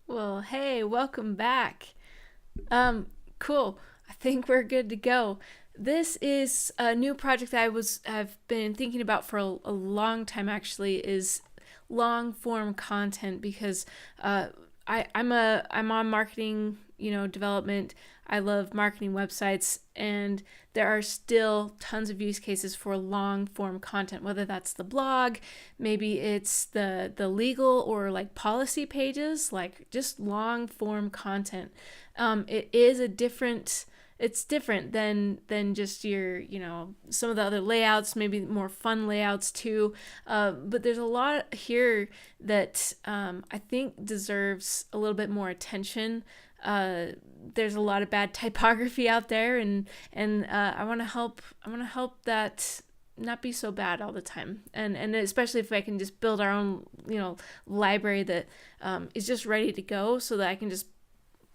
Well, hey, welcome back. Cool. I think we're good to go. This is a new project I've been thinking about for a long time actually is long form content because I'm on marketing, development. I love marketing websites, and there are still tons of use cases for long form content, whether that's the blog, maybe it's the legal or like policy pages, like just long form content. It is a different it's different than just your some of the other layouts, maybe more fun layouts too, but there's a lot here that I think deserves a little bit more attention. There's a lot of bad typography out there, and I want to help that not be so bad all the time, and especially if I can just build our own library that is just ready to go, so that I can just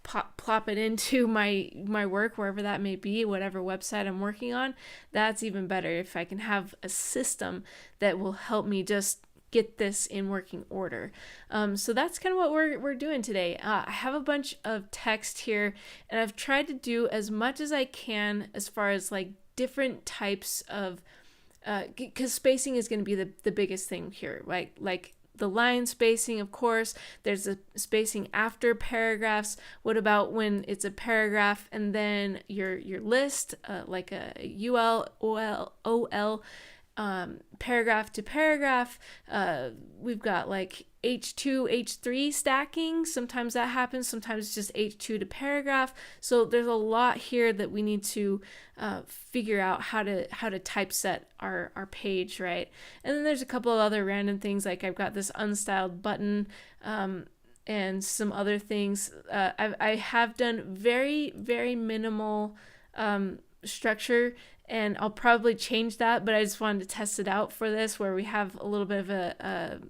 plop it into my work wherever that may be, whatever website I'm working on. That's even better if I can have a system that will help me just get this in working order. So that's kind of what we're doing today. I have a bunch of text here, and I've tried to do as much as I can as far as like different types of because spacing is going to be the biggest thing here, right? Like the line spacing, of course. There's a spacing after paragraphs. What about when it's a paragraph and then your list, like a UL, OL, paragraph to paragraph? We've got like H2, H3 stacking. Sometimes that happens. Sometimes it's just H2 to paragraph. So there's a lot here that we need to figure out how to typeset our page, right? And then there's a couple of other random things, like I've got this unstyled button, and some other things. I have done very, very minimal structure, and I'll probably change that, but I just wanted to test it out for this, where we have a little bit of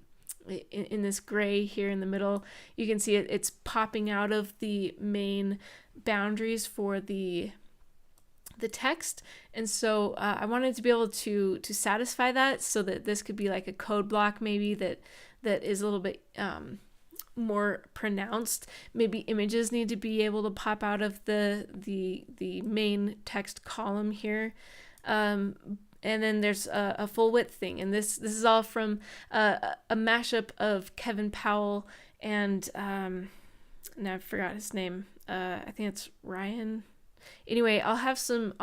in this gray here in the middle. You can see it's popping out of the main boundaries for the text, and so I wanted to be able to satisfy that, so that this could be like a code block maybe that is a little bit more pronounced. Maybe images need to be able to pop out of the main text column here. And then there's a full width thing, and this is all from a mashup of Kevin Powell and now I forgot his name. I think it's Ryan. Anyway, I'll have some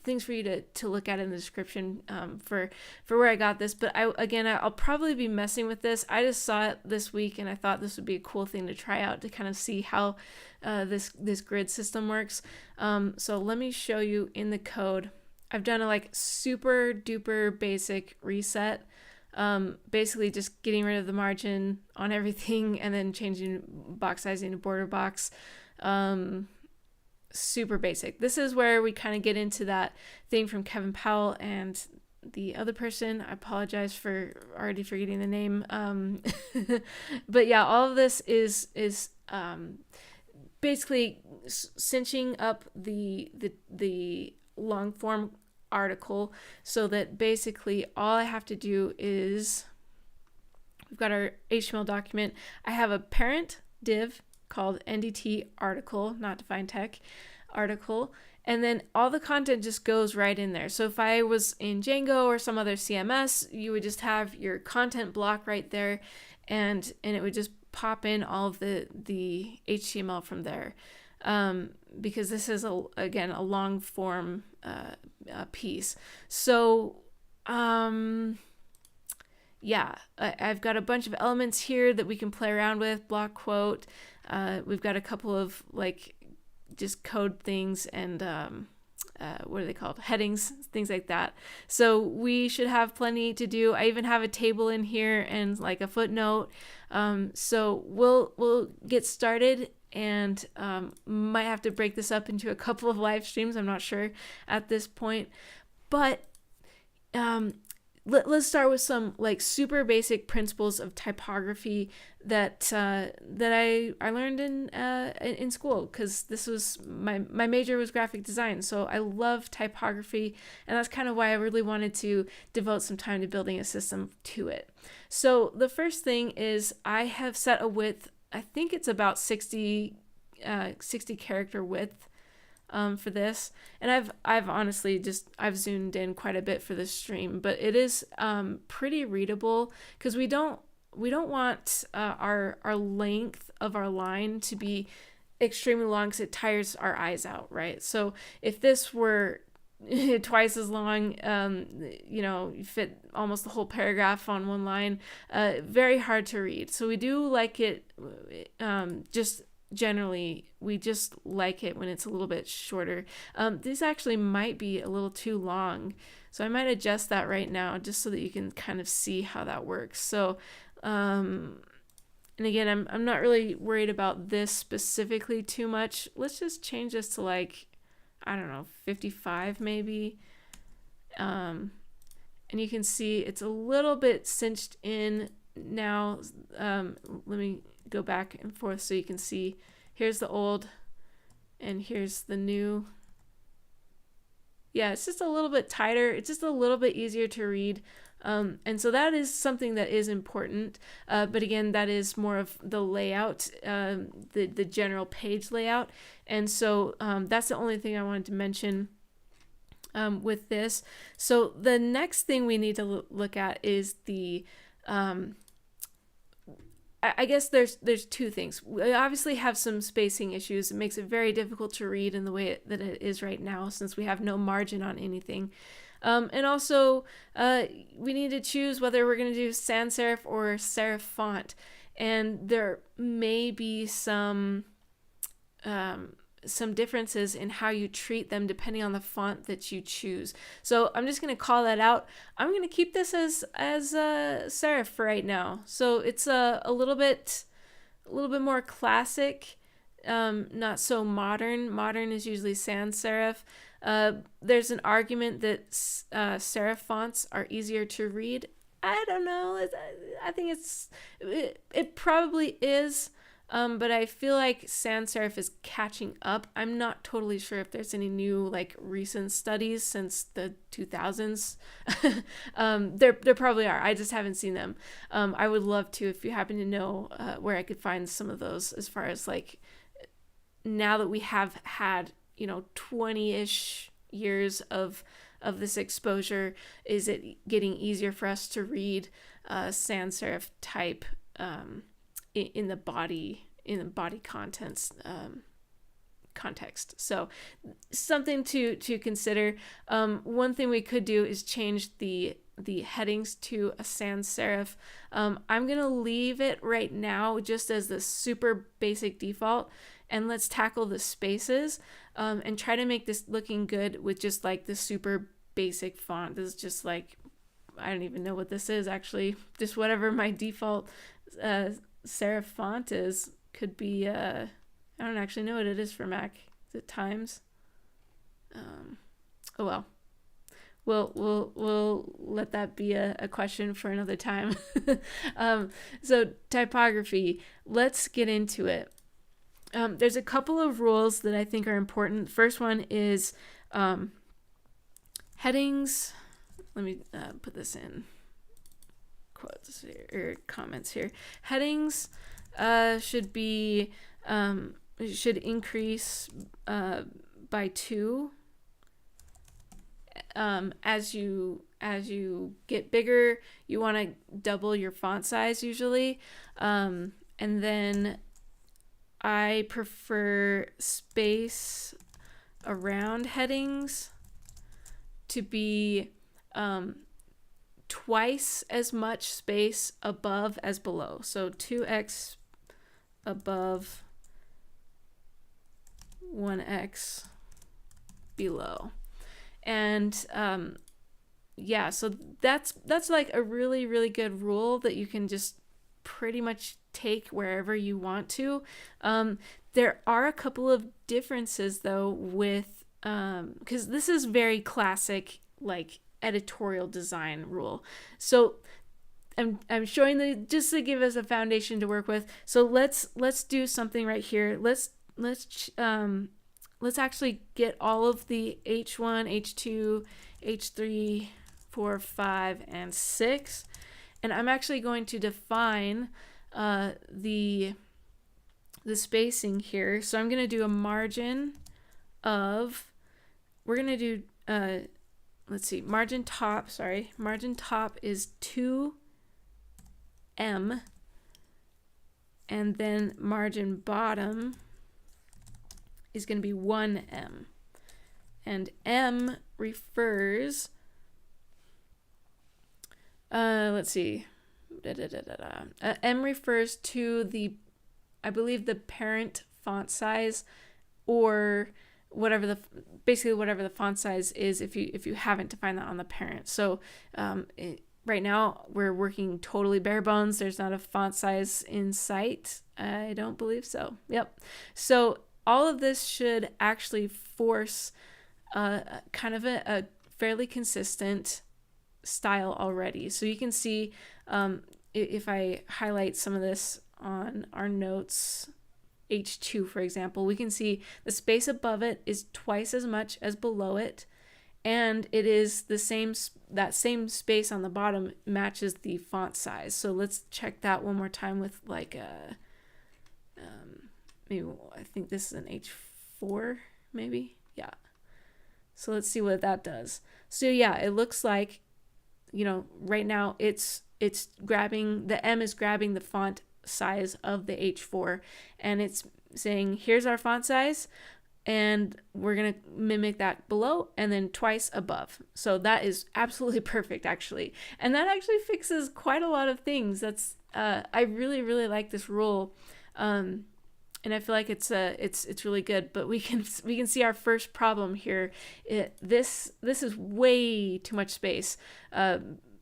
things for you to look at in the description, for where I got this. But I'll probably be messing with this. I just saw it this week, and I thought this would be a cool thing to try out, to kind of see how this grid system works. So let me show you in the code. I've done a like super duper basic reset. Basically just getting rid of the margin on everything, and then changing box sizing to border box. Super basic. This is where we kind of get into that thing from Kevin Powell and the other person. I apologize for already forgetting the name. But yeah, all of this is basically cinching up the long form article, so that basically all I have to do is, we've got our HTML document. I have a parent div called NDT article, not defined tech article, and then all the content just goes right in there. So if I was in Django or some other CMS, you would just have your content block right there, and it would just pop in all of the HTML from there, because this is again a long form piece. So yeah, I've got a bunch of elements here that we can play around with. Block quote. We've got a couple of like just code things, and what are they called? Headings, things like that. So we should have plenty to do. I even have a table in here and like a footnote. So we'll get started, and might have to break this up into a couple of live streams. I'm not sure at this point, but let's start with some like super basic principles of typography that I learned in school, because this was my major was graphic design, so I love typography, and that's kind of why I really wanted to devote some time to building a system to it. So the first thing is I have set a width. I think it's about 60 character width for this, and I've honestly I've zoomed in quite a bit for this stream, but it is pretty readable, because we don't want our length of our line to be extremely long, because it tires our eyes out, right? So if this were twice as long, you fit almost the whole paragraph on one line, very hard to read. So we do like it, just generally we just like it when it's a little bit shorter. This actually might be a little too long, so I might adjust that right now just so that you can kind of see how that works. So and again, I'm not really worried about this specifically too much. Let's just change this to like, I don't know, 55 maybe. And you can see it's a little bit cinched in now. Let me go back and forth so you can see. Here's the old and here's the new. Yeah, it's just a little bit tighter. It's just a little bit easier to read. And so that is something that is important. But again, that is more of the layout, the general page layout. And so that's the only thing I wanted to mention with this. So the next thing we need to look at is the I guess there's two things. We obviously have some spacing issues. It makes it very difficult to read in the way that it is right now, since we have no margin on anything. And also, we need to choose whether we're going to do sans serif or serif font. And there may be some differences in how you treat them depending on the font that you choose. So I'm just going to call that out. I'm going to keep this as serif for right now. So it's a little bit more classic, not so modern. Modern is usually sans serif. There's an argument that serif fonts are easier to read. I don't know. I think it probably is. But I feel like sans serif is catching up. I'm not totally sure if there's any new like recent studies since the 2000s. There probably are. I just haven't seen them. I would love to, if you happen to know where I could find some of those, as far as like, now that we have had 20-ish years of this exposure, is it getting easier for us to read sans serif type in the body contents context? So something to consider. One thing we could do is change the headings to a sans serif. I'm gonna leave it right now just as the super basic default, and let's tackle the spaces and try to make this looking good with just like the super basic font. This is just like, I don't even know what this is actually, just whatever my default serif font is. Could be I don't actually know what it is for Mac. Is it Times? Oh well. We'll let that be a question for another time. So typography, let's get into it. There's a couple of rules that I think are important. The first one is headings. Let me put this in quotes or comments here. Headings should increase by 2 as you get bigger. You want to double your font size usually, and then I prefer space around headings to be twice as much space above as below. So 2x above, 1x below. And yeah, so that's like a really, really good rule that you can just pretty much take wherever you want to. There are a couple of differences though with because this is very classic, like editorial design rule. So I'm showing just to give us a foundation to work with. So let's do something right here. Let's actually get all of the H1, H2, H3, 4, 5, and 6. And I'm actually going to define the spacing here. So I'm going to do a margin of, we're going to do, let's see, margin top is 2M, and then margin bottom is going to be 1M. And M refers, let's see, M refers to the, I believe, the parent font size, or whatever basically whatever the font size is if you haven't defined that on the parent. So right now we're working totally bare bones. There's not a font size in sight. I don't believe so. Yep. So all of this should actually force kind of a fairly consistent style already. So you can see if I highlight some of this on our notes, H2 for example, we can see the space above it is twice as much as below it, and it is the same, that same space on the bottom matches the font size. So let's check that one more time with like a maybe, I think this is an H4 maybe, yeah. So let's see what that does. So yeah, it looks like, you know, right now it's grabbing, the M is grabbing the font size of the H4, and it's saying here's our font size, and we're gonna mimic that below and then twice above. So that is absolutely perfect actually, and that actually fixes quite a lot of things. That's I really like this rule, and I feel like it's really good. But we can see our first problem here. This is way too much space,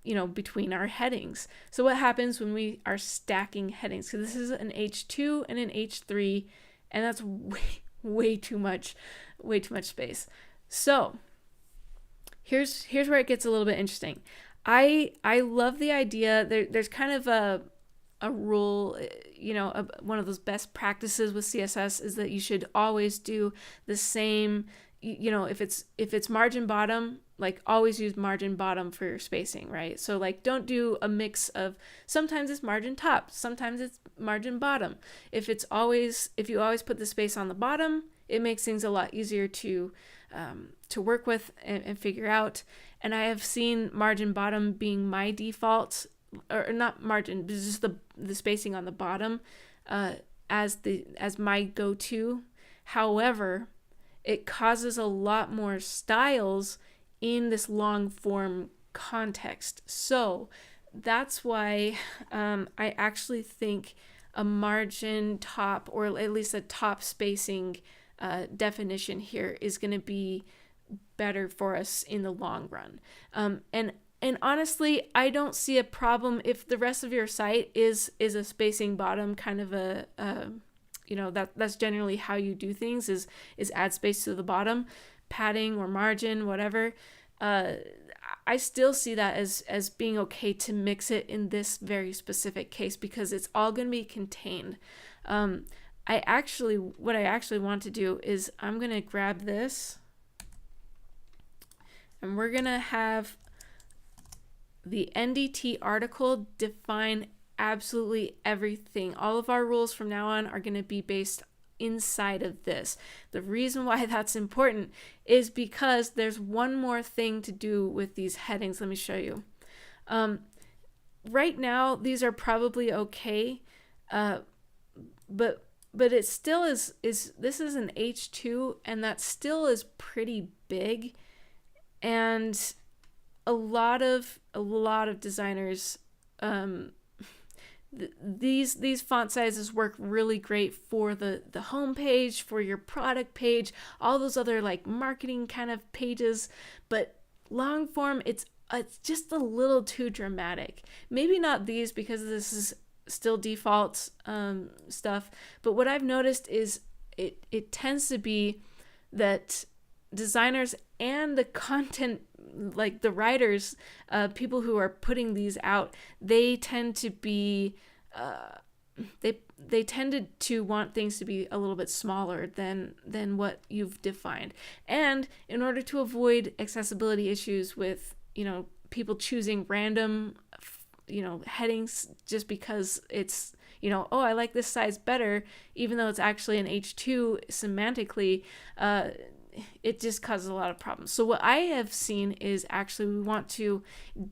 you know, between our headings. So what happens when we are stacking headings? So this is an H2 and an H3, and that's way too much space. So here's where it gets a little bit interesting. I love the idea. There's kind of a rule, you know, one of those best practices with CSS is that you should always do the same, you know, if it's margin bottom, like always use margin bottom for your spacing, right? So like don't do a mix of, sometimes it's margin top, sometimes it's margin bottom. If you always put the space on the bottom, it makes things a lot easier to work with and figure out. And I have seen margin bottom being my default, or not margin, but just the spacing on the bottom as my go-to. However, it causes a lot more styles in this long form context. So that's why I actually think a margin top, or at least a top spacing definition here, is going to be better for us in the long run. And honestly, I don't see a problem if the rest of your site is a spacing bottom kind of a you know, that's generally how you do things, is add space to the bottom, padding or margin, whatever. I still see that as being okay to mix it in this very specific case, because it's all going to be contained. What I actually want to do is I'm going to grab this, and we're going to have the NDT article define absolutely everything. All of our rules from now on are going to be based inside of this. The reason why that's important is because there's one more thing to do with these headings. Let me show you. Right now, these are probably okay, but it still is this is an H2, and that still is pretty big, and a lot of designers, these font sizes work really great for the homepage, for your product page, all those other like marketing kind of pages, but long form, it's just a little too dramatic. Maybe not these, because this is still default stuff, but what I've noticed is it tends to be that designers and the content like the writers, people who are putting these out, they tend to be they tended to want things to be a little bit smaller than what you've defined. And in order to avoid accessibility issues with, people choosing random, headings just because it's, oh, I like this size better, even though it's actually an H2 semantically, it just causes a lot of problems. So what I have seen is actually we want to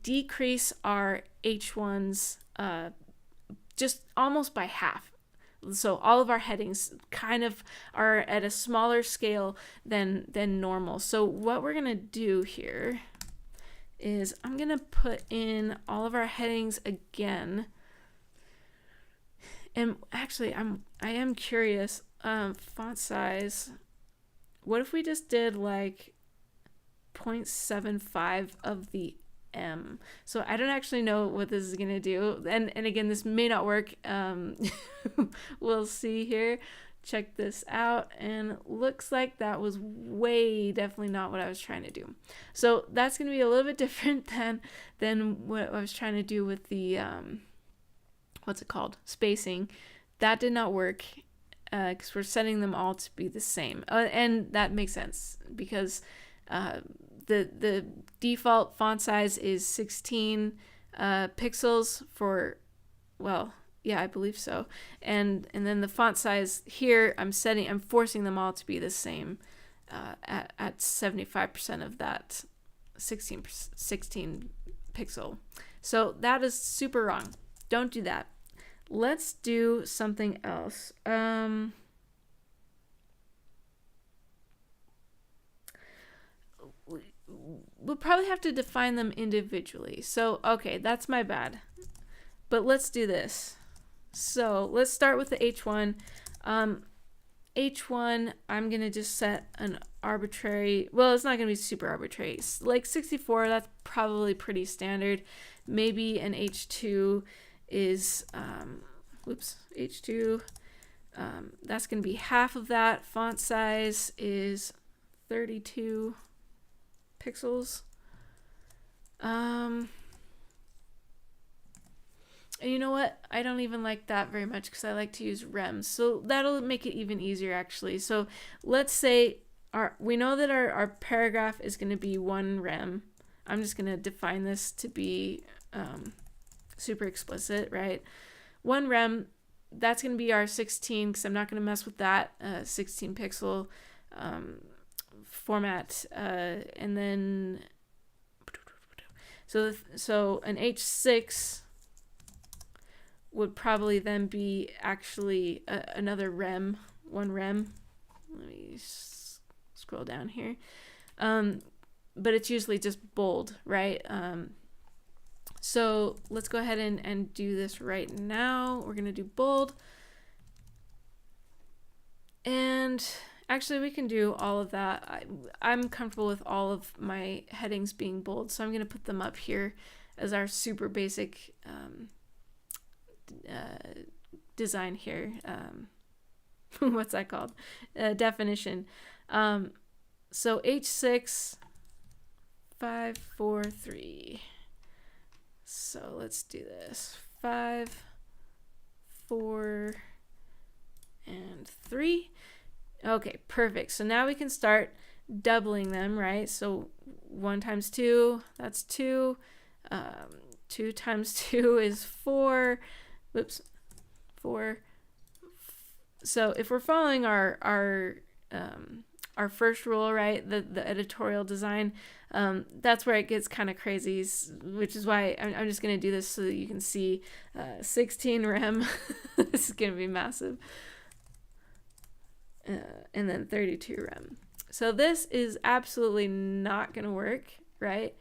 decrease our H1s just almost by half. So all of our headings kind of are at a smaller scale than normal. So what we're going to do here is I'm going to put in all of our headings again. And actually, I am curious, font size, what if we just did like 0.75 of the M? So I don't actually know what this is going to do. And again, this may not work. We'll see here. Check this out. And looks like that was definitely not what I was trying to do. So that's going to be a little bit different than what I was trying to do with the, what's it called? Spacing. That did not work because we're setting them all to be the same. And that makes sense because the default font size is 16 pixels for, well, yeah, I believe so. And then the font size here, I'm forcing them all to be the same at 75% of that 16 pixel. So that is super wrong. Don't do that. Let's do something else. We'll probably have to define them individually. So, okay, that's my bad. But let's do this. So let's start with the H1. H1, I'm going to just set an arbitrary, well, it's not going to be super arbitrary. It's like 64, that's probably pretty standard. Maybe an H2 is, H2, that's going to be half of that. Font size is 32 pixels. And you know what? I don't even like that very much because I like to use rems. So that'll make it even easier actually. So let's say we know that our paragraph is going to be 1 rem. I'm just going to define this to be super explicit, right? 1 rem, that's going to be our 16 because I'm not going to mess with that 16 pixel format. And then, so an H6 would probably then be actually another rem, 1 rem. Let me scroll down here. But it's usually just bold, right? So let's go ahead and do this right now. We're going to do bold. And actually, we can do all of that. I'm comfortable with all of my headings being bold, so I'm going to put them up here as our super basic design here. What's that called? Definition. So H6, 5, 4, 3. So let's do this. 5, 4, and 3. Okay, perfect. So now we can start doubling them, right? So 1 times 2, that's 2. 2 times 2 is 4. Whoops, 4. So if we're following our first rule, right, the editorial design, that's where it gets kind of crazy, which is why I'm just going to do this so that you can see 16 rem. This is going to be massive. And then 32 rem. So this is absolutely not going to work, right?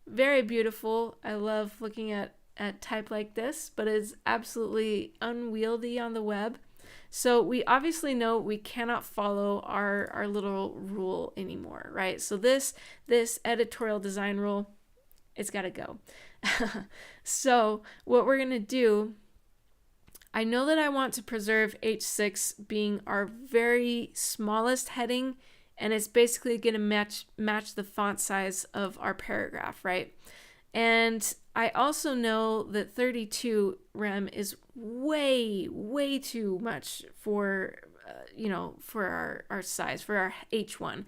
Very beautiful. I love looking at type like this, but it's absolutely unwieldy on the web. So we obviously know we cannot follow our little rule anymore, right? So this editorial design rule, it's got to go. So what we're going to do, I know that I want to preserve H6 being our very smallest heading and it's basically going to match the font size of our paragraph, right? And I also know that 32 rem is way too much for for our size, for our H1.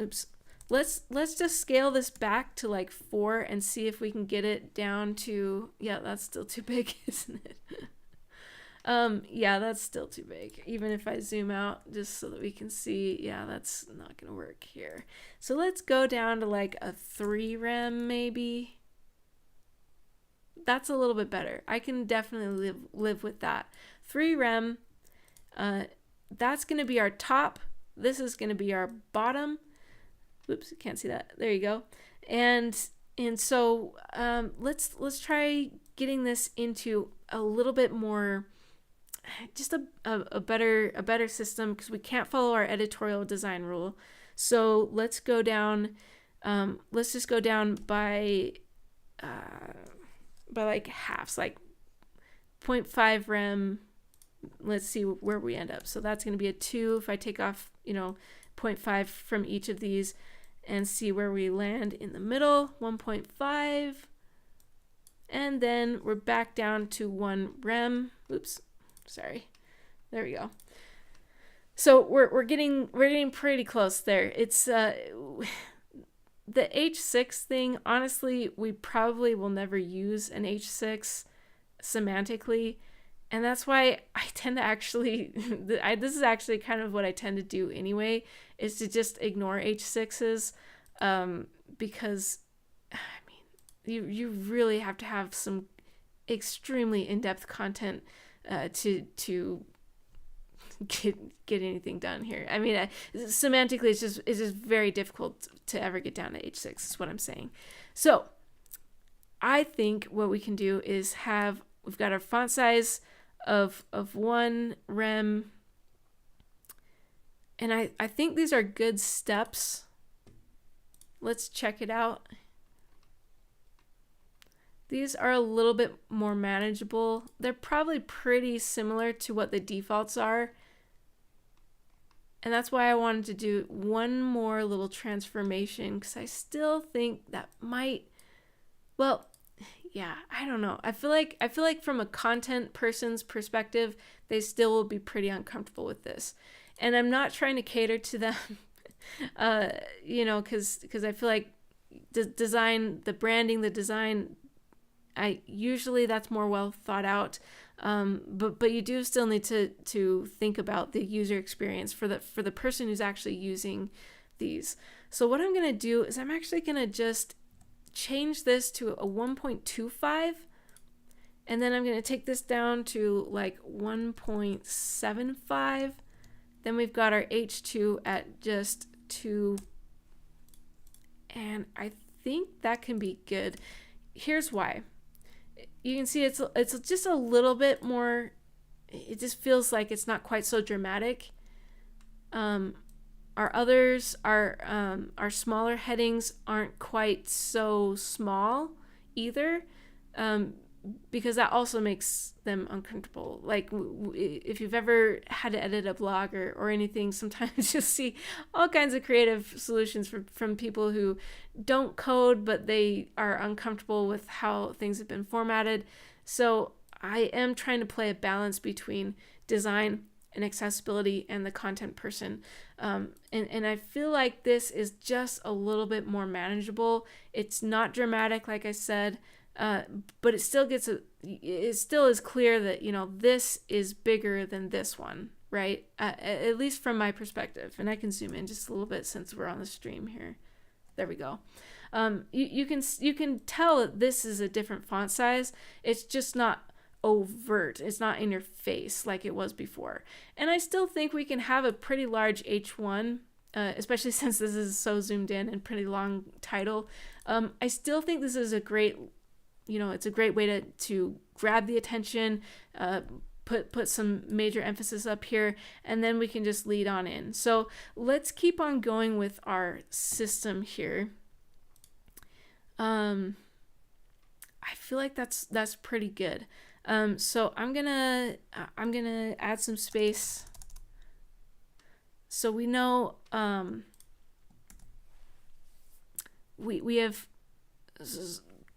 Oops. Let's just scale this back to like 4 and see if we can get it down to, yeah, that's still too big, isn't it? Yeah, that's still too big. Even if I zoom out just so that we can see, yeah, that's not gonna work here. So let's go down to like a 3 rem maybe. That's a little bit better. I can definitely live with that. 3 rem, that's gonna be our top. This is gonna be our bottom. Oops, can't see that. There you go. And so let's try getting this into a little bit more, just a better system, because we can't follow our editorial design rule. So let's go down. Let's just go down by like halves, like 0.5 rem. Let's see where we end up. So that's going to be a 2 if I take off 0.5 from each of these, and see where we land in the middle. 1.5, and then we're back down to 1 rem. Oops, sorry. There we go. So we're getting pretty close there. It's the H6 thing. Honestly, we probably will never use an H6 semantically, and that's why I tend to actually this is actually kind of what I tend to do anyway, is to just ignore H6s, because I mean you really have to have some extremely in-depth content to get anything done here. I mean, semantically it's just very difficult to ever get down to H6 is what I'm saying. So I think what we can do is we've got our font size of 1 rem, and I think these are good steps. Let's check it out. These are a little bit more manageable. They're probably pretty similar to what the defaults are, and that's why I wanted to do one more little transformation, because I still think that might, well, yeah, I don't know. I feel like from a content person's perspective, they still will be pretty uncomfortable with this. And I'm not trying to cater to them, because I feel like the design, the branding, the design, usually that's more well thought out. But you do still need to think about the user experience for the person who's actually using these. So what I'm gonna do is I'm actually gonna just change this to a 1.25, and then I'm going to take this down to like 1.75. Then we've got our H2 at just 2, and I think that can be good. Here's why. You can see it's just a little bit more, it just feels like it's not quite so dramatic. Our others, our smaller headings aren't quite so small either, because that also makes them uncomfortable. Like if you've ever had to edit a blog or anything, sometimes you'll see all kinds of creative solutions from people who don't code, but they are uncomfortable with how things have been formatted. So I am trying to play a balance between design and accessibility and the content person. And I feel like this is just a little bit more manageable. It's not dramatic, like I said, but it still is clear that, this is bigger than this one, right? At least from my perspective. And I can zoom in just a little bit since we're on the stream here. There we go. You can tell that this is a different font size. It's just not overt. It's not in your face like it was before. And I still think we can have a pretty large H1, especially since this is so zoomed in and pretty long title. I still think this is a great, it's a great way to grab the attention, put some major emphasis up here, and then we can just lead on in. So let's keep on going with our system here. I feel like that's pretty good. So I'm gonna add some space So we know we have,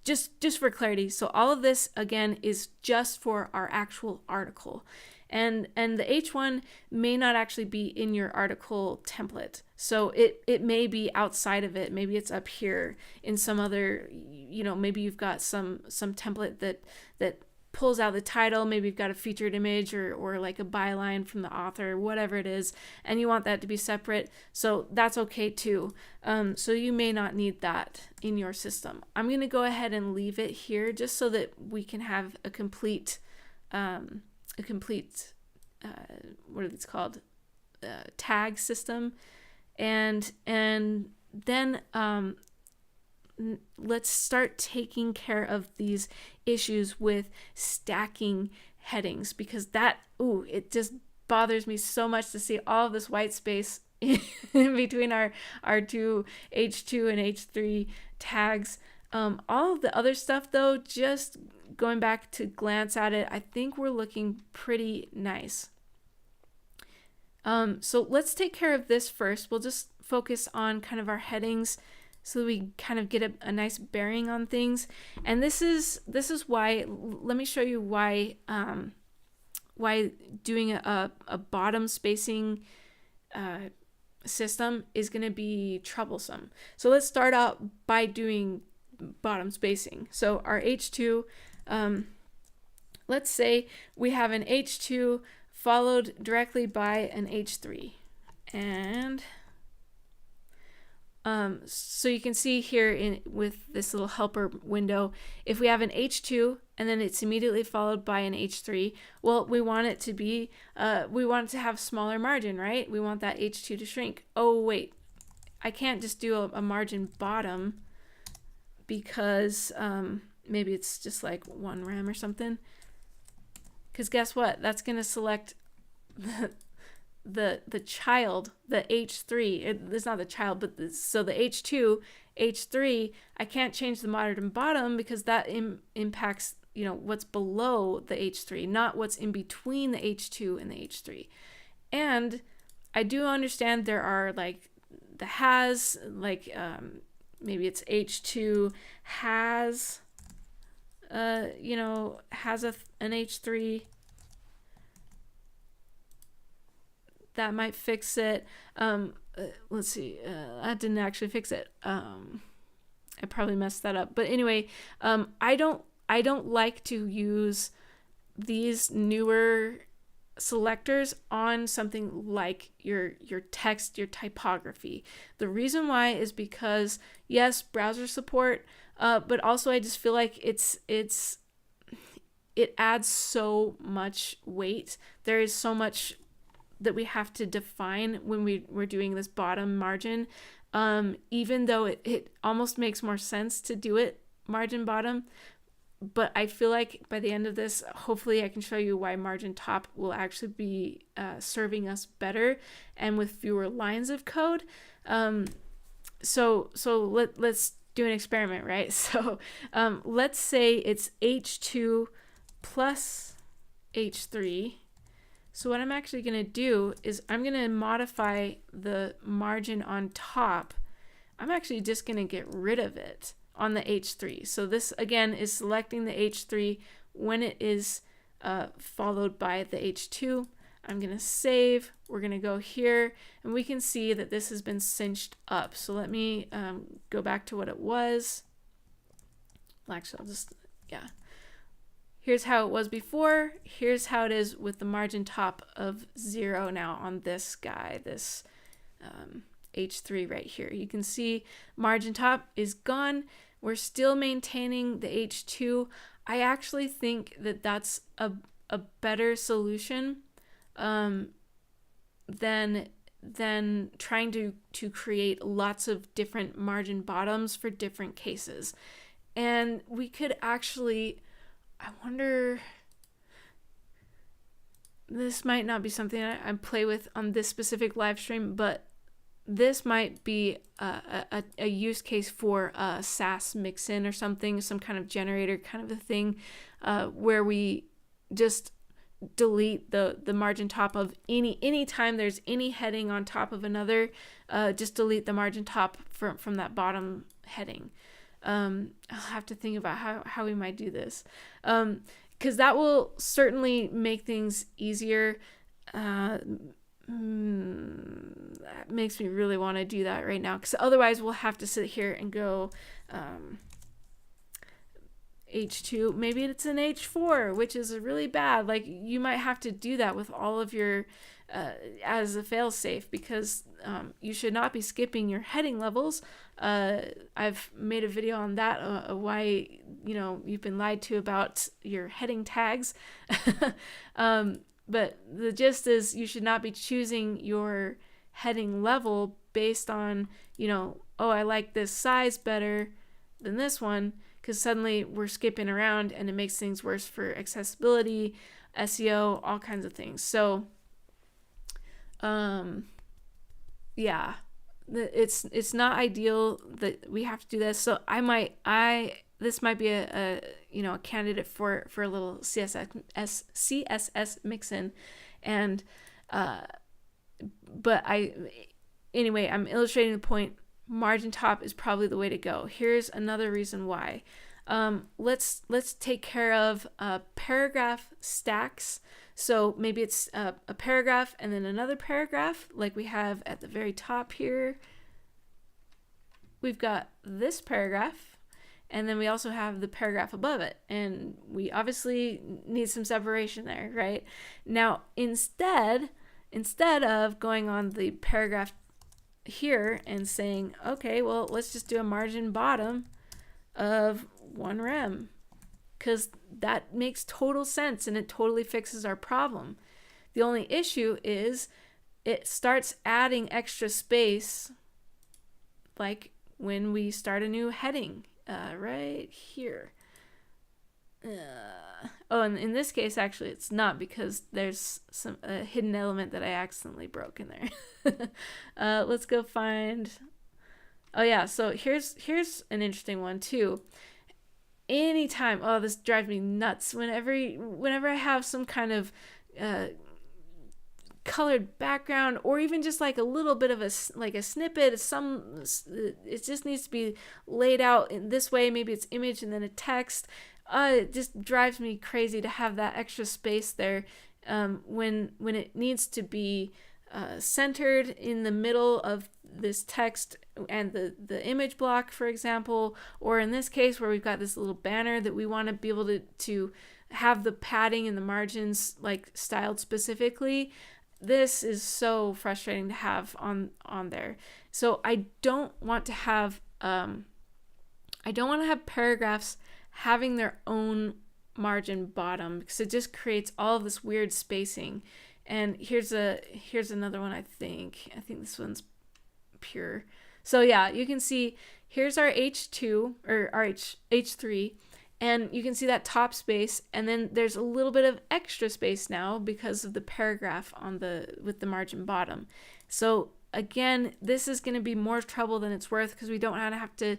just for clarity, so all of this again is just for our actual article, and the H1 may not actually be in your article template, so it may be outside of it. Maybe it's up here in some other, maybe you've got some template that pulls out the title. Maybe you've got a featured image or like a byline from the author, whatever it is, and you want that to be separate. So that's okay too. So you may not need that in your system. I'm going to go ahead and leave it here just so that we can have a complete what are these called? Tag system. And then let's start taking care of these issues with stacking headings, because it just bothers me so much to see all of this white space in between our two H2 and H3 tags. All of the other stuff though, just going back to glance at it, I think we're looking pretty nice. So let's take care of this first. We'll just focus on kind of our headings so we kind of get a nice bearing on things. And this is why, let me show you why doing a bottom spacing system is going to be troublesome. So let's start out by doing bottom spacing. So our H2, let's say we have an H2 followed directly by an H3, and so you can see here with this little helper window, if we have an H2 and then it's immediately followed by an H3, well, we want it to be, we want it to have smaller margin, right? We want that H2 to shrink. Oh, wait, I can't just do a margin bottom because maybe it's just like 1 rem or something. Because guess what? That's going to select the child, the H3. It's not the child, but so the H2, H3, I can't change the margin bottom because that impacts, what's below the H3, not what's in between the H2 and the H3. And I do understand there are like the has, like maybe it's H2 has, has an H3. That might fix it. Let's see. That didn't actually fix it. I probably messed that up. But anyway, I don't like to use these newer selectors on something like your text, your typography. The reason why is because yes, browser support, but also I just feel like it adds so much weight. There is so much that we have to define when we're doing this bottom margin, even though it almost makes more sense to do it margin bottom. But I feel like by the end of this, hopefully I can show you why margin top will actually be serving us better and with fewer lines of code. So let's do an experiment, right? So let's say it's H2 plus H3. So what I'm actually going to do is I'm going to modify the margin on top. I'm actually just going to get rid of it on the H3. So this again is selecting the H3 when it is followed by the H2. I'm going to save. We're going to go here and we can see that this has been cinched up. So let me go back to what it was. Well, actually, I'll just, yeah. Here's how it was before. Here's how it is with the margin top of 0 now on this guy, this H3 right here. You can see margin top is gone. We're still maintaining the H2. I actually think that that's a better solution than trying to create lots of different margin bottoms for different cases. And we could actually, I wonder, this might not be something I play with on this specific live stream, but this might be a use case for a SAS mix-in or something, some kind of generator kind of a thing, where we just delete the margin top of any time there's any heading on top of another. Just delete the margin top from that bottom heading. I'll have to think about how we might do this, because that will certainly make things easier. That makes me really want to do that right now, because otherwise we'll have to sit here and go H2, maybe it's an H4, which is really bad. Like, you might have to do that with all of your as a failsafe, because you should not be skipping your heading levels. I've made a video on that, why you've been lied to about your heading tags. But the gist is, you should not be choosing your heading level based on, oh, I like this size better than this one, because suddenly we're skipping around and it makes things worse for accessibility, SEO, all kinds of things. So, yeah, it's not ideal that we have to do this. So this might be a candidate for a little CSS mix-in, and but anyway, I'm illustrating the point. Margin top is probably the way to go. Here's another reason why. Let's take care of paragraph stacks. So maybe it's a paragraph and then another paragraph, like we have at the very top here. We've got this paragraph, and then we also have the paragraph above it, and we obviously need some separation there, right? Now, instead of going on the paragraph here and saying, okay, well, let's just do a margin bottom of 1 rem, because that makes total sense and it totally fixes our problem. The only issue is it starts adding extra space, like when we start a new heading right here. And in this case, actually, it's not, because there's some hidden element that I accidentally broke in there. Let's go find. Oh yeah, so here's an interesting one too. Anytime, oh, this drives me nuts. Whenever I have some kind of colored background, or even just like a little bit of a snippet, it just needs to be laid out in this way. Maybe it's image and then a text. It just drives me crazy to have that extra space there, when it needs to be centered in the middle of this text and the image block, for example, or in this case where we've got this little banner that we want to be able to have the padding and the margins like styled specifically. This is so frustrating to have on there. So I don't want to have paragraphs having their own margin bottom, because it just creates all of this weird spacing. And here's another one. I think this one's pure. So yeah, you can see here's our H2 or our H3, and you can see that top space, and then there's a little bit of extra space now because of the paragraph with the margin bottom. So again, this is going to be more trouble than it's worth, because we don't want to have to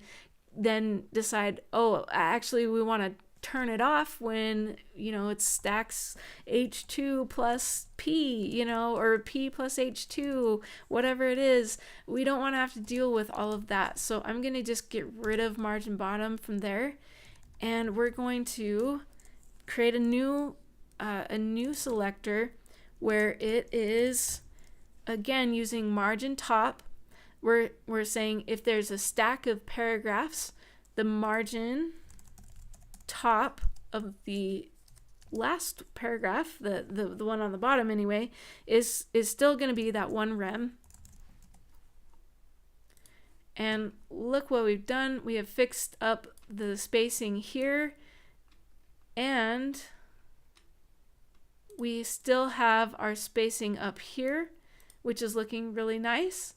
then decide, oh, actually we want to turn it off when it stacks H2 plus P, or P plus H2, whatever it is. We don't want to have to deal with all of that. So I'm going to just get rid of margin bottom from there, and we're going to create a new selector where it is again using margin top. We're saying if there's a stack of paragraphs, the margin top of the last paragraph, the one on the bottom anyway, is still going to be that 1 rem. And look what we've done. We have fixed up the spacing here, and we still have our spacing up here, which is looking really nice.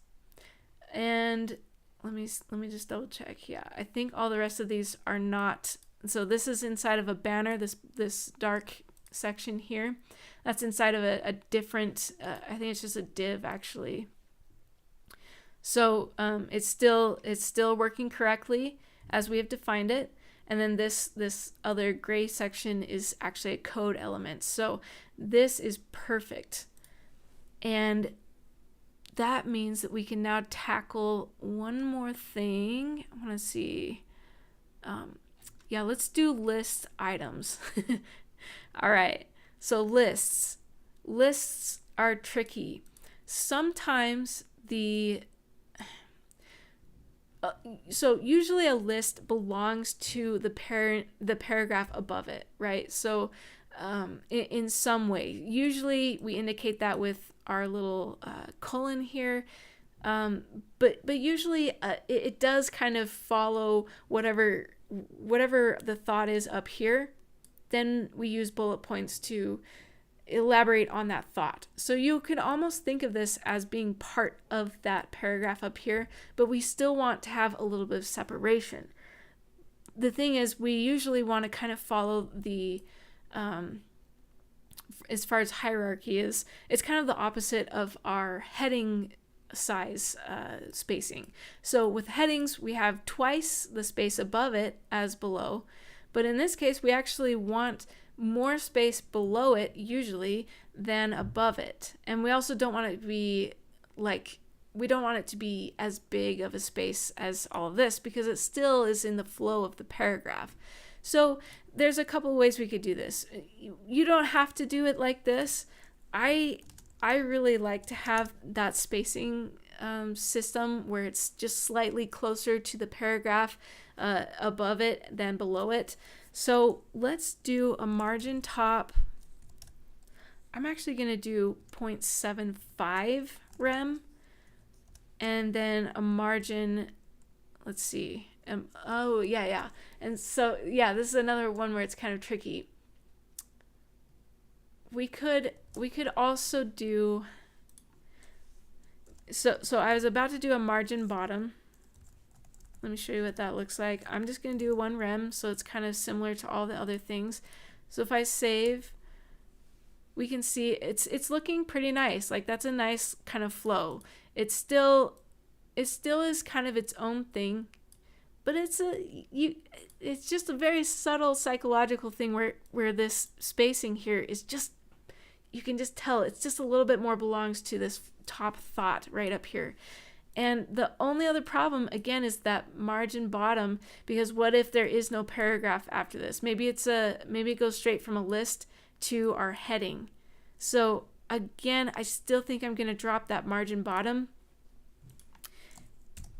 And let me just double check. Yeah, I think all the rest of these are not. So this is inside of a banner, this dark section here. That's inside of a different, I think it's just a div actually. So it's still working correctly as we have defined it. And then this other gray section is actually a code element. So this is perfect. And that means that we can now tackle one more thing. I want to see. Yeah, let's do list items. All right. So lists. Lists are tricky. Sometimes so usually a list belongs to the paragraph above it, right? So in some way, usually we indicate that with our little colon here, but usually it does kind of follow whatever the thought is up here. Then we use bullet points to elaborate on that thought. So you could almost think of this as being part of that paragraph up here, but we still want to have a little bit of separation. The thing is, we usually want to kind of follow the as far as hierarchy is, it's kind of the opposite of our heading size spacing. So with headings, we have twice the space above it as below, but in this case, we actually want more space below it usually than above it. And we also don't want it to be we don't want it to be as big of a space as all of this, because it still is in the flow of the paragraph. So there's a couple of ways we could do this. You don't have to do it like this. I really like to have that spacing system where it's just slightly closer to the paragraph above it than below it. So let's do a margin top. I'm actually going to do 0.75 rem, and then a margin, let's see. Oh, yeah. And so, yeah, this is another one where it's kind of tricky. We could also do, so I was about to do a margin bottom. Let me show you what that looks like. I'm just going to do 1 rem, so it's kind of similar to all the other things. So if I save, we can see it's looking pretty nice. Like, that's a nice kind of flow. It still is kind of its own thing, but it's just a very subtle psychological thing where this spacing here is just, you can just tell it's just a little bit more belongs to this top thought right up here. And the only other problem, again, is that margin bottom, because what if there is no paragraph after this? Maybe it goes straight from a list to our heading. So again, I still think I'm going to drop that margin bottom.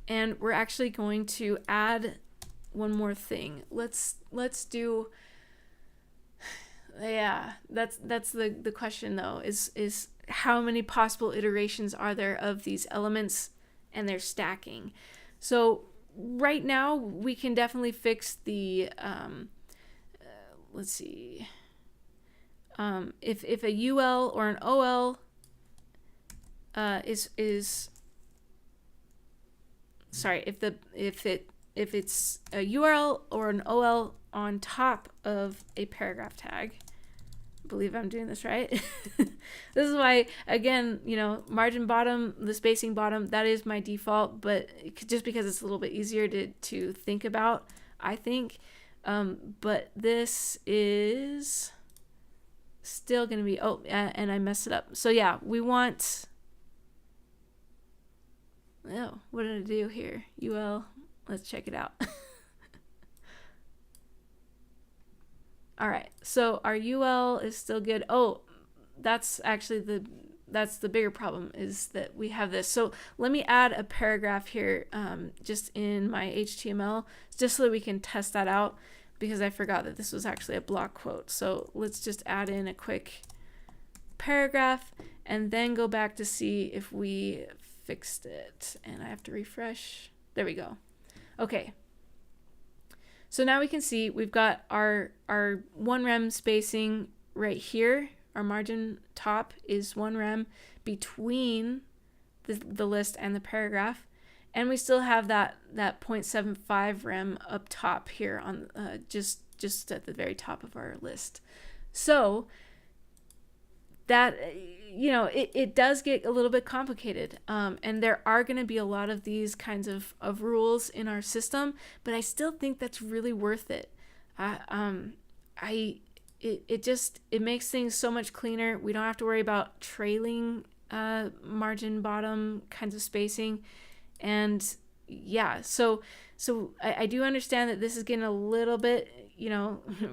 And we're actually going to add one more thing. Let's do, yeah, that's the question though, is how many possible iterations are there of these elements and their stacking. So right now we can definitely fix the let's see, if a UL or an OL is sorry, if it's a URL or an OL on top of a paragraph tag. I believe I'm doing this right. This is why, again, margin bottom, the spacing bottom, that is my default, but just because it's a little bit easier to think about, I think. But this is still going to be, and I messed it up. So yeah, we want, what did I do here? UL, let's check it out. All right, so our UL is still good. Oh, that's actually the bigger problem, is that we have this. So let me add a paragraph here just in my HTML, just so that we can test that out, because I forgot that this was actually a block quote. So let's just add in a quick paragraph and then go back to see if we fixed it. And I have to refresh. There we go. Okay. So now we can see we've got our 1 rem spacing right here. Our margin top is 1 rem between the list and the paragraph. And we still have that 0.75 rem up top here on just at the very top of our list. So that, it does get a little bit complicated. And there are going to be a lot of these kinds of rules in our system, but I still think that's really worth it. I, I it makes things so much cleaner. We don't have to worry about trailing margin bottom kinds of spacing. And yeah, so I do understand that this is getting a little bit,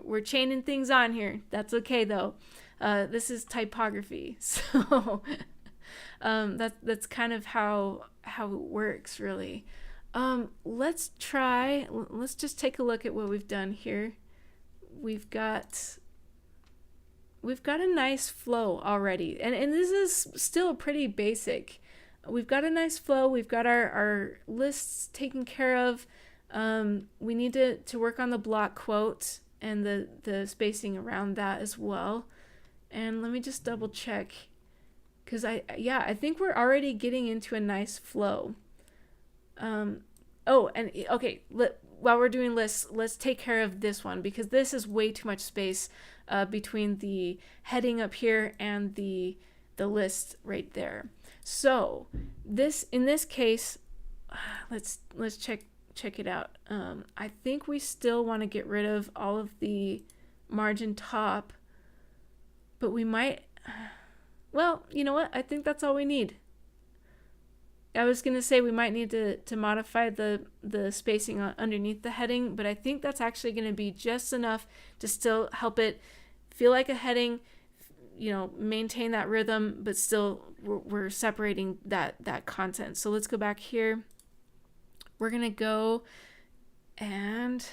we're chaining things on here. That's okay though. This is typography, so that's kind of how it works, really. Let's just take a look at what we've done here. We've got a nice flow already, and this is still pretty basic. We've got a nice flow. We've got our lists taken care of. We need to work on the block quote and the spacing around that as well. And let me just double check, because I think we're already getting into a nice flow. While we're doing lists, let's take care of this one, because this is way too much space between the heading up here and the list right there. So in this case, let's check it out. I think we still want to get rid of all of the margin top, but we might, well, you know what? I think that's all we need. I was going to say we might need to modify the spacing underneath the heading, but I think that's actually going to be just enough to still help it feel like a heading, maintain that rhythm, but still we're separating that content. So let's go back here. We're going to go and,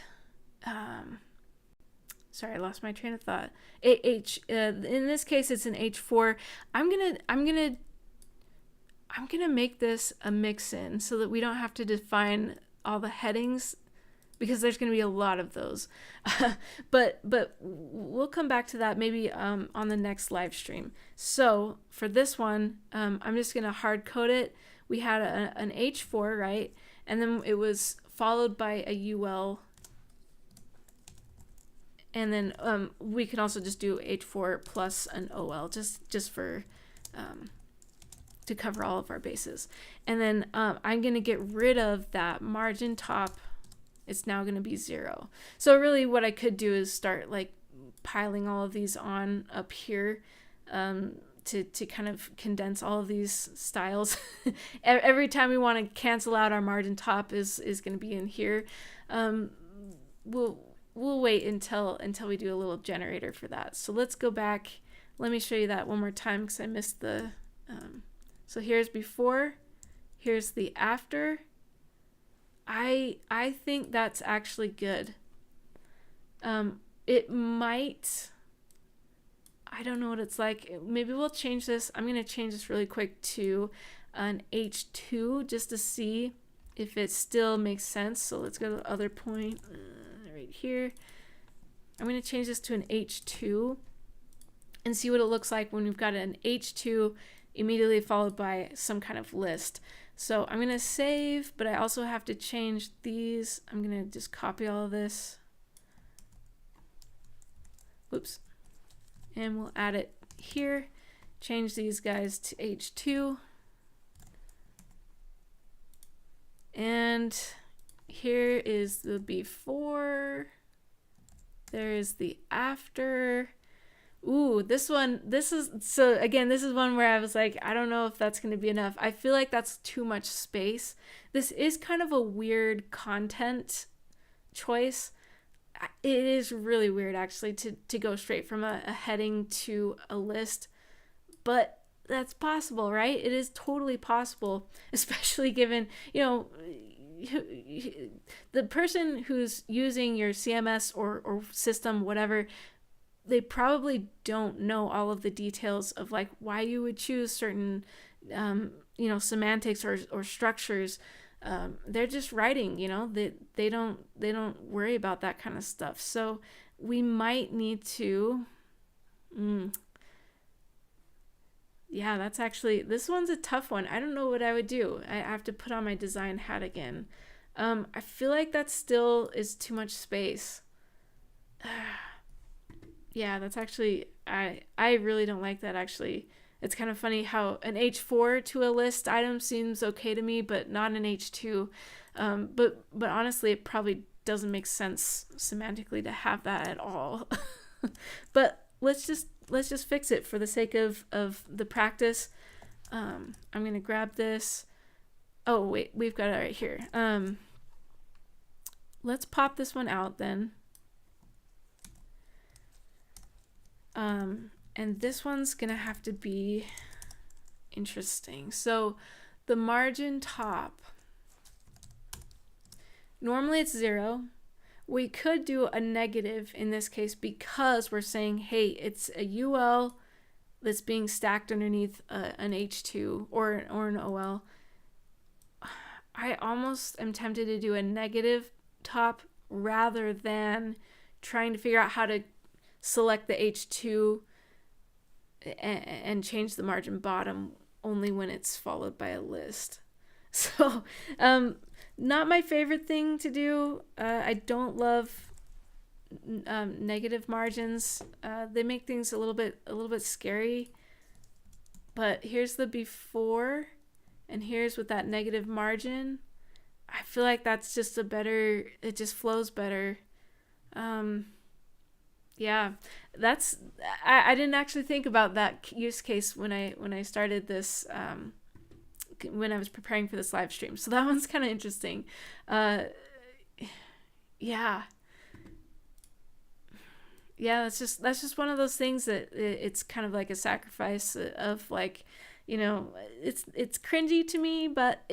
sorry, I lost my train of thought. In this case, it's an H4. I'm gonna make this a mix-in so that we don't have to define all the headings, because there's going to be a lot of those. but we'll come back to that maybe on the next live stream. So for this one, I'm just going to hard code it. We had an H4, right? And then it was followed by a UL. And then we can also just do H4 plus an OL just for to cover all of our bases. And then I'm going to get rid of that margin top. It's now going to be 0. So really what I could do is start like piling all of these on up here to kind of condense all of these styles. Every time we want to cancel out our margin top is going to be in here. We'll wait until we do a little generator for that. So let's go back. Let me show you that one more time, because I missed the so here's before, here's the after. I think that's actually good. It might, I don't know what it's like. Maybe we'll change this. I'm going to change this really quick to an H2 just to see if it still makes sense. So let's go to the other point right here. I'm going to change this to an H2 and see what it looks like when we've got an H2 immediately followed by some kind of list. So I'm going to save, but I also have to change these. I'm going to just copy all of this. Whoops. And we'll add it here. Change these guys to H2. And here is the before. There is the after. Ooh, this is one where I was like, I don't know if that's going to be enough. I feel like that's too much space. This is kind of a weird content choice. It is really weird, actually, to go straight from a heading to a list. But that's possible, right? It is totally possible, especially given, the person who's using your CMS or system, whatever, they probably don't know all of the details of like why you would choose certain semantics or structures. They're just writing, they don't worry about that kind of stuff. So we might need to this one's a tough one. I don't know what I would do. I have to put on my design hat again. I feel like that still is too much space. Yeah, that's actually, I really don't like that, actually. It's kind of funny how an H4 to a list item seems okay to me, but not an H2. But honestly, it probably doesn't make sense semantically to have that at all. But let's just fix it for the sake of the practice. I'm gonna grab this. Oh wait, we've got it right here. Let's pop this one out then. And this one's gonna have to be interesting. So the margin top, normally it's 0. We could do a negative in this case because we're saying, hey, it's a UL that's being stacked underneath an H2 or an OL. I almost am tempted to do a negative top rather than trying to figure out how to select the H2 and change the margin bottom only when it's followed by a list. So not my favorite thing to do. I don't love negative margins. They make things a little bit scary. But here's the before, and here's with that negative margin. I feel like that's just it just flows better. Yeah, I didn't actually think about that use case when I started this, when I was preparing for this live stream. So that one's kind of interesting. Yeah, that's just one of those things that it's kind of like a sacrifice of, like, you know, it's cringy to me, but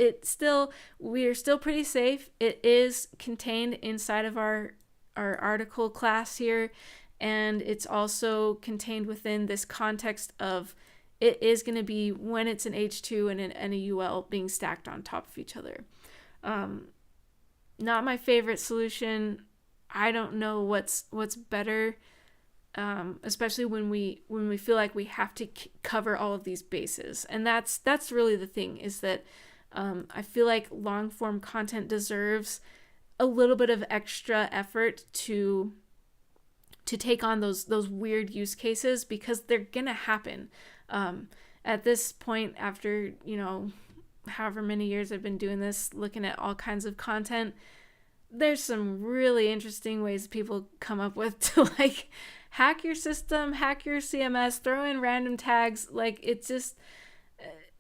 we're still pretty safe. It is contained inside of our article class here, and it's also contained within this context of it is going to be when it's an H2 and a UL being stacked on top of each other. Not my favorite solution. I don't know what's better, especially when we feel like we have to cover all of these bases. And that's really the thing, is that I feel like long form content deserves a little bit of extra effort to take on those weird use cases, because they're gonna happen. At this point, after, you know, however many years I've been doing this, looking at all kinds of content, there's some really interesting ways people come up with to, like, hack your system, hack your CMS, throw in random tags. Like, it's just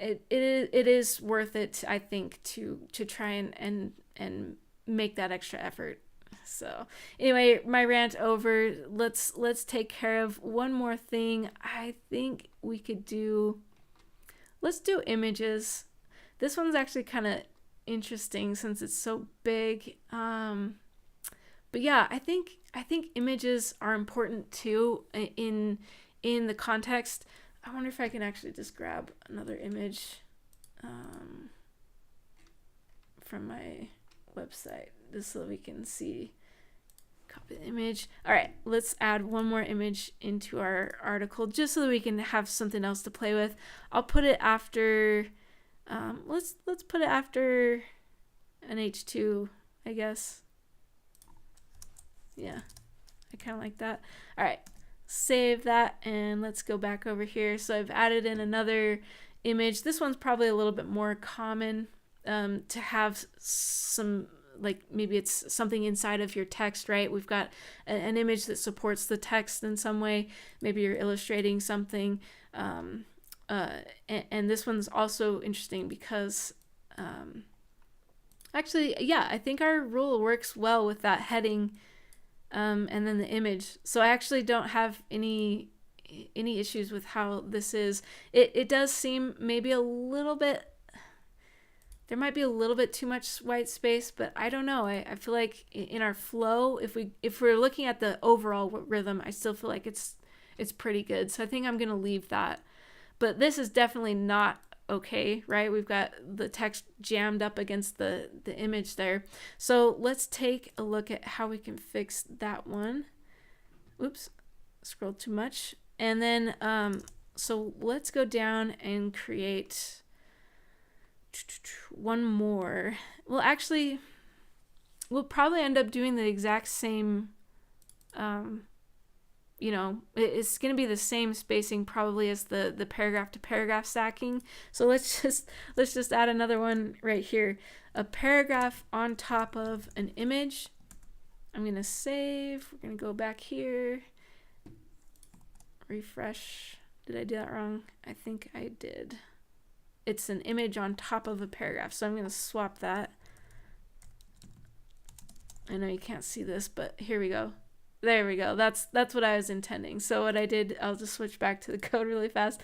it is worth it, I think, to try and make that extra effort. So anyway, my rant over. Let's take care of one more thing. I think we could let's do images. This one's actually kind of interesting since it's so big. But yeah, I think images are important too in the context. I wonder if I can actually just grab another image from my website just so we can see. Copy the image. All right, let's add one more image into our article just so that we can have something else to play with. I'll put it after let's put it after an H2, I guess. Yeah, I kind of like that. All right, save that, and let's go back over here. So I've added in another image. This one's probably a little bit more common to have some, like, maybe it's something inside of your text, right? We've got an image that supports the text in some way. Maybe you're illustrating something. And this one's also interesting because actually, yeah, I think our rule works well with that heading and then the image. So I actually don't have any issues with how this is. It does seem maybe a little bit, there might be a little bit too much white space, but I don't know. I feel like in our flow, if we're looking at the overall rhythm, I still feel like it's pretty good. So I think I'm gonna leave that. But this is definitely not okay, right? We've got the text jammed up against the image there. So let's take a look at how we can fix that one. Oops, scrolled too much. And then so let's go down and create one more. Well, actually, we'll probably end up doing the exact same, you know, it's going to be the same spacing probably as the paragraph to paragraph stacking. So let's just add another one right here. A paragraph on top of an image. I'm going to save. We're going to go back here. Refresh. Did I do that wrong? I think I did. It's an image on top of a paragraph. So I'm going to swap that. I know you can't see this, but here we go. There we go. That's what I was intending. So what I did, I'll just switch back to the code really fast.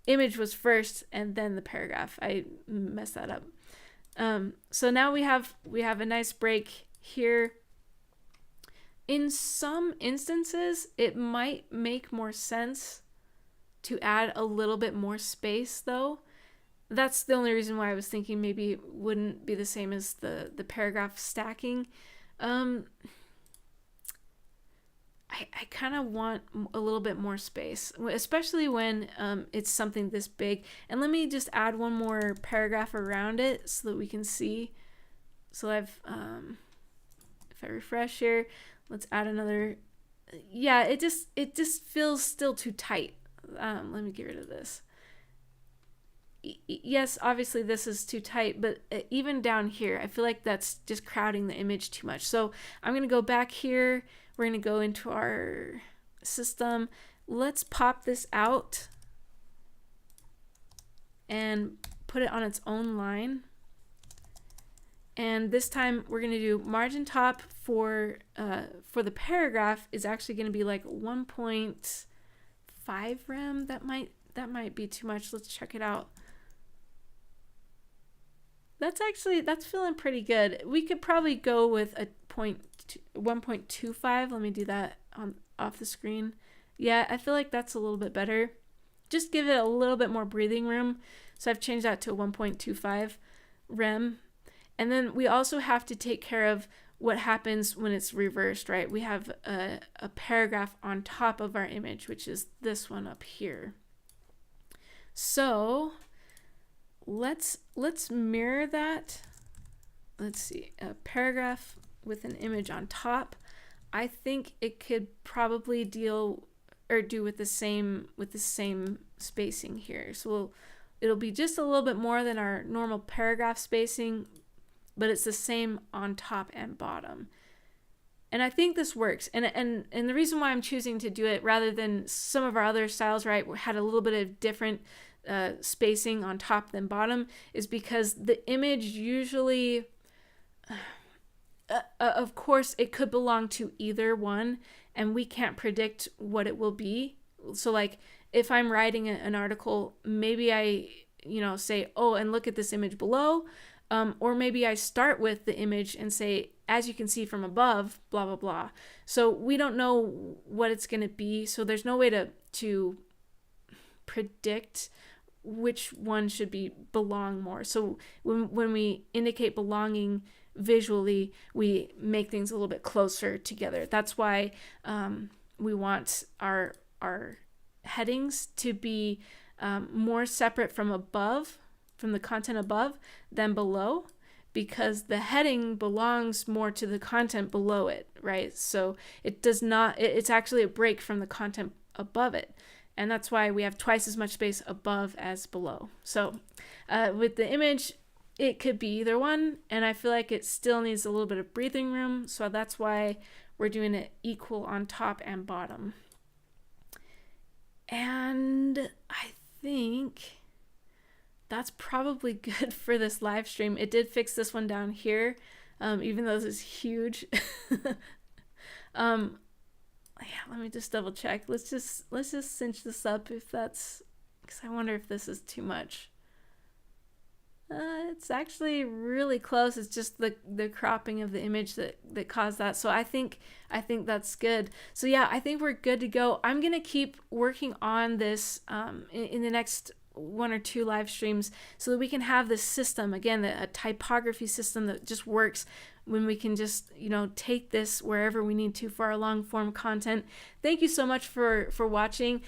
Image was first and then the paragraph. I messed that up. So now we have a nice break here. In some instances, it might make more sense to add a little bit more space though. That's the only reason why I was thinking maybe it wouldn't be the same as the paragraph stacking. I kind of want a little bit more space, especially when it's something this big. And let me just add one more paragraph around it so that we can see. So I've, if I refresh here, let's add another. Yeah, it just feels still too tight. Let me get rid of this. Yes, obviously this is too tight, but even down here, I feel like that's just crowding the image too much. So I'm going to go back here. We're going to go into our system. Let's pop this out and put it on its own line. And this time we're going to do margin top for the paragraph is actually going to be like 1.5 rem. That might be too much. Let's check it out. That's feeling pretty good. We could probably go with a 1.25. Let me do that off the screen. Yeah, I feel like that's a little bit better. Just give it a little bit more breathing room. So I've changed that to 1.25 rem. And then we also have to take care of what happens when it's reversed, right? We have a paragraph on top of our image, which is this one up here. So let's mirror that. Let's see, a paragraph with an image on top. I think it could probably do with the same spacing here. So it'll be just a little bit more than our normal paragraph spacing, but it's the same on top and bottom. And I think this works. And the reason why I'm choosing to do it rather than some of our other styles, right, had a little bit of different spacing on top than bottom is because the image usually, of course, it could belong to either one, and we can't predict what it will be. So like if I'm writing an article, maybe I, say, oh, and look at this image below. Or maybe I start with the image and say, as you can see from above, blah, blah, blah. So we don't know what it's going to be. So there's no way to predict which one should belong more. So when we indicate belonging visually, we make things a little bit closer together. That's why we want our headings to be more separate from the content above than below, because the heading belongs more to the content below it, right? So it's actually a break from the content above it. And that's why we have twice as much space above as below. So with the image, it could be either one, and I feel like it still needs a little bit of breathing room. So that's why we're doing it equal on top and bottom. And I think that's probably good for this live stream. It did fix this one down here, even though this is huge. Yeah, let me just double check. Let's just cinch this up if that's, because I wonder if this is too much. It's actually really close. It's just the cropping of the image that caused that. So I think that's good. So yeah, I think we're good to go. I'm gonna keep working on this in the next 1 or 2 live streams so that we can have this system, again, a typography system that just works when we can just, take this wherever we need to for our long form content. Thank you so much for watching.